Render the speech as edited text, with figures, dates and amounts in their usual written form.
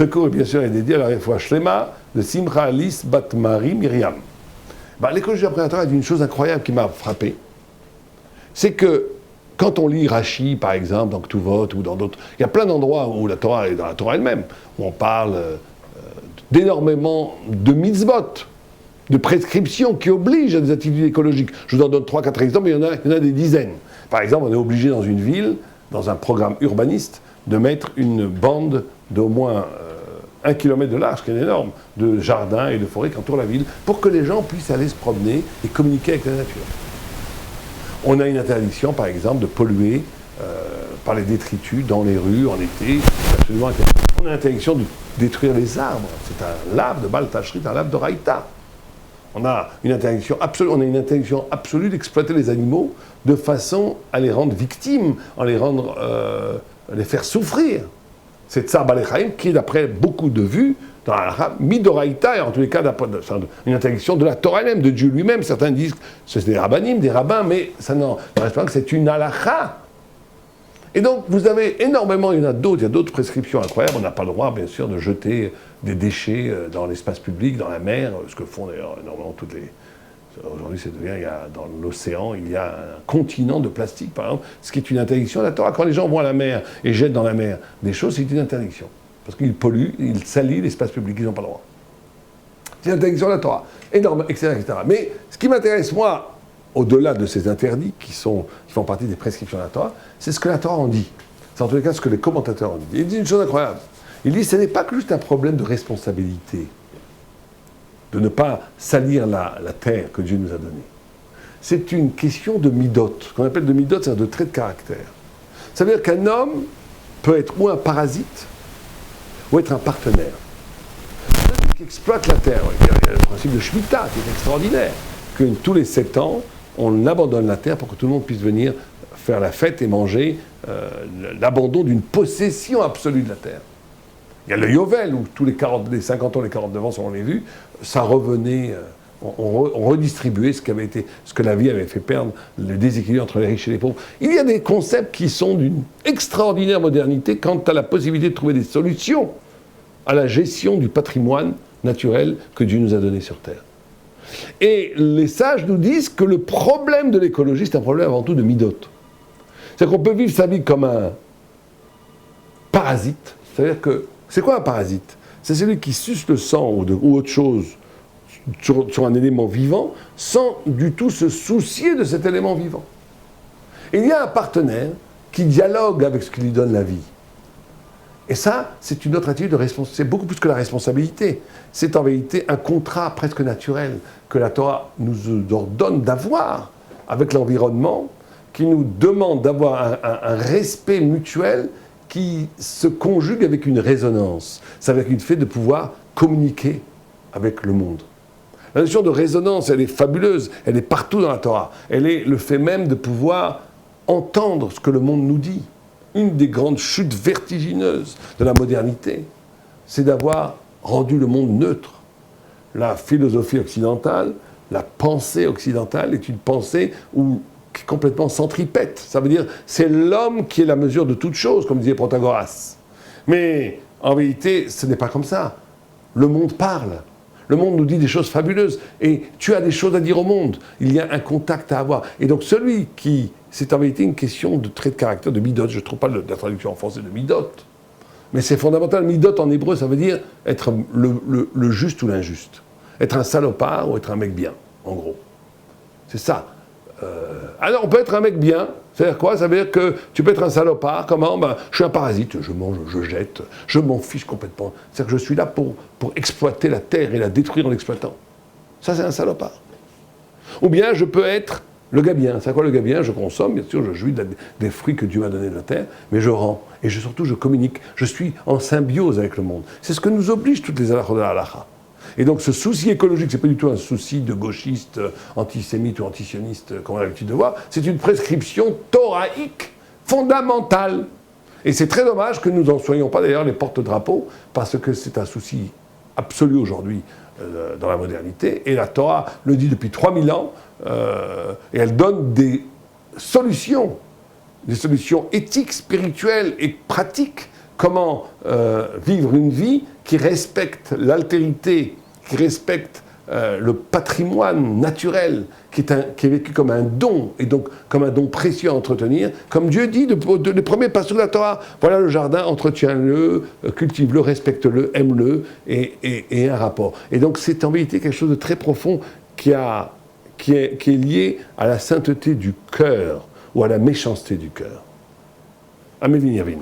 Ce cours, bien sûr, est dédié à la réfoua shlema de Simcha Alice Bat Marie Myriam. L'écologie après la Torah est une chose incroyable qui m'a frappé. C'est que quand on lit Rashi, par exemple, dans Ktuvot ou dans d'autres, il y a plein d'endroits où la Torah est dans la Torah elle-même, où on parle d'énormément de mitzvot, de prescriptions qui obligent à des activités écologiques. Je vous en donne 3-4 exemples, mais il y en a des dizaines. Par exemple, on est obligé dans une ville, dans un programme urbaniste, de mettre une bande d'au moins 1 kilomètre de large, qui est énorme, de jardins et de forêts qui entourent la ville, pour que les gens puissent aller se promener et communiquer avec la nature. On a une interdiction, par exemple, de polluer par les détritus dans les rues en été. Absolument interdit. On a l'interdiction de détruire les arbres. C'est un lave de Baal Tashrit, un lave de Raïta. On a une interdiction absolue d'exploiter les animaux de façon à les rendre victimes, à les faire souffrir. C'est Tsar Balechaim qui est, d'après beaucoup de vues, dans la Midoraïta, et en tous les cas, une interdiction de la Torah elle-même, de Dieu lui-même. Certains disent que c'est des rabbinim, des rabbins, mais ça n'en reste pas que c'est une halakha. Et donc, vous avez énormément, il y a d'autres prescriptions incroyables. On n'a pas le droit, bien sûr, de jeter des déchets dans l'espace public, dans la mer, ce que font d'ailleurs énormément toutes les... Aujourd'hui, dans l'océan, il y a un continent de plastique, par exemple, ce qui est une interdiction de la Torah. Quand les gens vont à la mer et jettent dans la mer des choses, c'est une interdiction. Parce qu'ils polluent, ils salissent l'espace public, ils n'ont pas le droit. C'est une interdiction de la Torah. Énorme, etc., etc. Mais ce qui m'intéresse, moi, au-delà de ces interdits qui font partie des prescriptions de la Torah, c'est ce que la Torah en dit. C'est en tous les cas ce que les commentateurs en disent. Ils disent une chose incroyable. Ils disent que ce n'est pas que juste un problème de responsabilité, de ne pas salir la terre que Dieu nous a donnée. C'est une question de midot. Ce qu'on appelle de midot, c'est de traits de caractère. Ça veut dire qu'un homme peut être ou un parasite, ou être un partenaire. Celui qui exploite la terre, il y a le principe de Shemitah qui est extraordinaire, que tous les 7 ans, on abandonne la terre pour que tout le monde puisse venir faire la fête et manger l'abandon d'une possession absolue de la terre. Il y a le Yovel, où tous les 50 ans, les 49 ans, on l'a vu, ça revenait, on redistribuait ce que la vie avait fait perdre, le déséquilibre entre les riches et les pauvres. Il y a des concepts qui sont d'une extraordinaire modernité quant à la possibilité de trouver des solutions à la gestion du patrimoine naturel que Dieu nous a donné sur Terre. Et les sages nous disent que le problème de l'écologie, c'est un problème avant tout de midot. C'est-à-dire qu'on peut vivre sa vie comme un parasite. C'est-à-dire que, c'est quoi un parasite? C'est celui qui suce le sang ou autre chose sur un élément vivant sans du tout se soucier de cet élément vivant. Et il y a un partenaire qui dialogue avec ce qui lui donne la vie. Et ça, c'est une autre attitude de responsabilité. C'est beaucoup plus que la responsabilité. C'est en vérité un contrat presque naturel que la Torah nous ordonne d'avoir avec l'environnement, qui nous demande d'avoir un respect mutuel qui se conjugue avec une résonance. C'est avec une fait de pouvoir communiquer avec le monde. La notion de résonance, elle est fabuleuse, elle est partout dans la Torah. Elle est le fait même de pouvoir entendre ce que le monde nous dit. Une des grandes chutes vertigineuses de la modernité, c'est d'avoir rendu le monde neutre. La philosophie occidentale, la pensée occidentale est une pensée qui est complètement centripète. Ça veut dire c'est l'homme qui est la mesure de toute chose, comme disait Protagoras. Mais en vérité, ce n'est pas comme ça. Le monde parle. Le monde nous dit des choses fabuleuses. Et tu as des choses à dire au monde. Il y a un contact à avoir. Et donc c'est en vérité une question de trait de caractère, de midot. Je ne trouve pas la traduction en français de midot. Mais c'est fondamental. Midot en hébreu, ça veut dire être le juste ou l'injuste. Être un salopard ou être un mec bien, en gros. C'est ça. Alors on peut être un mec bien, c'est-à-dire quoi? Ça veut dire que tu peux être un salopard, comment? Je suis un parasite, je mange, je jette, je m'en fiche complètement. C'est-à-dire que je suis là pour exploiter la terre et la détruire en l'exploitant. Ça c'est un salopard. Ou bien je peux être le gars bien. C'est quoi le gars bien? Je consomme, bien sûr, je jouis des fruits que Dieu m'a donnés de la terre, mais je rends. Et surtout je communique. Je suis en symbiose avec le monde. C'est ce que nous obligent toutes les halachot de la halacha. Et donc ce souci écologique, c'est pas du tout un souci de gauchiste, antisémite ou antisioniste, comme on a l'habitude de voir, c'est une prescription thoraïque fondamentale. Et c'est très dommage que nous n'en soyons pas d'ailleurs les porte-drapeaux, parce que c'est un souci absolu aujourd'hui dans la modernité, et la Torah le dit depuis 3000 ans, et elle donne des solutions éthiques, spirituelles et pratiques comment vivre une vie qui respecte l'altérité, qui respecte le patrimoine naturel, qui est vécu comme un don, et donc comme un don précieux à entretenir. Comme Dieu dit, les premiers passages de la Torah, voilà le jardin, entretiens-le, cultive-le, respecte-le, aime-le, et un rapport. Et donc c'est en vérité quelque chose de très profond qui est lié à la sainteté du cœur, ou à la méchanceté du cœur. Amen, Yavin.